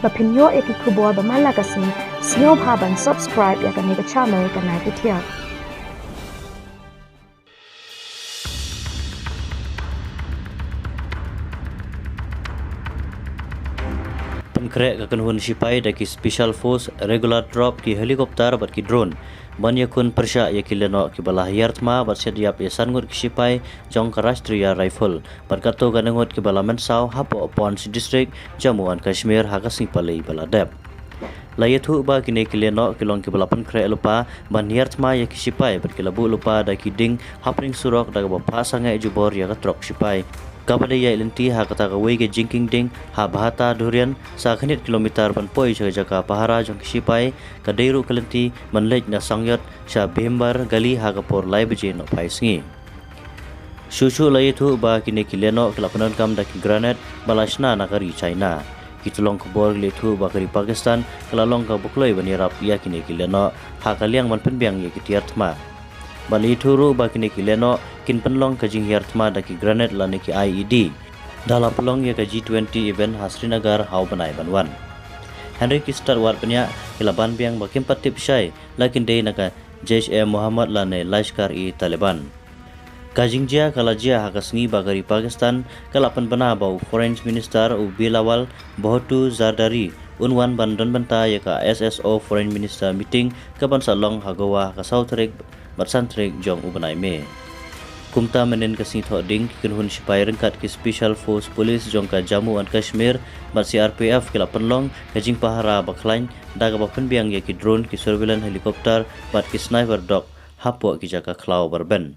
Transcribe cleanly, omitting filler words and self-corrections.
Bapinyo ekikubor bamalagasin sinyo haban subscribe ya kanega channel kanai putia. Pankre kakanhun sipai daki special force regular drop ki helikopter bat ki drone banya kun persya ya ki leno ki balah yartma bat sediap ya sangut ki sipai jong Rashtriya rifle bat kato ganengot ki bala mensau hapo Ponch district Jammu and Kashmir hagasing palai baladep layathu ba kine ki leno ki long ki bala pankre lupa ban yartma ya ki sipai bat ki labu lupa daki ding hapring surok daga bapa sangai jubor ya katrok sipai Kapade ya ilinti ha kata kawai ke jingking ding ha bahata durian sa khanit kilometer ban poi jaka pahara jong sipai kadairu kelinti manlej na sangyat sha bembar gali ha kapor lai beje no paisingi Shushu layathu ba kine kileno kelapanan kam daki granat balashna nakari China kitulong kubor lethu ba kari Pakistan kelalong ka bukloi bani rap ya kine kileno ha kaliang man penbiang ya kitiartma Bali turu ba kini kileno kin penlong ka jing yartma daki granat lani ki IED dala pelong ya ka G20 event Hasrinagar hau banai banwan Henry Kistar war penya kilaban biang ba kimpat tip syai lakin dei naka Jaish-e Muhammad lane Lashkar-e Taliban Kajingjia kalajia hakasngi bagari Pakistan kalapan bana bau Foreign Minister u Bilawal Bhutto Zardari unwan bandan banta ya ka SSO Foreign Minister meeting kaban salong hagawa ka Southrik Batsantrik jong ubanai me kumta menen kasing thoding kinhun sipai rengkat ki special force police jong ka Jammu and Kashmir bat CRPF kila penlong kajing pahara baklain daga bapen biang ya ki drone ki surveillance helikopter bat ki sniper dog hapo ki jaka klau barben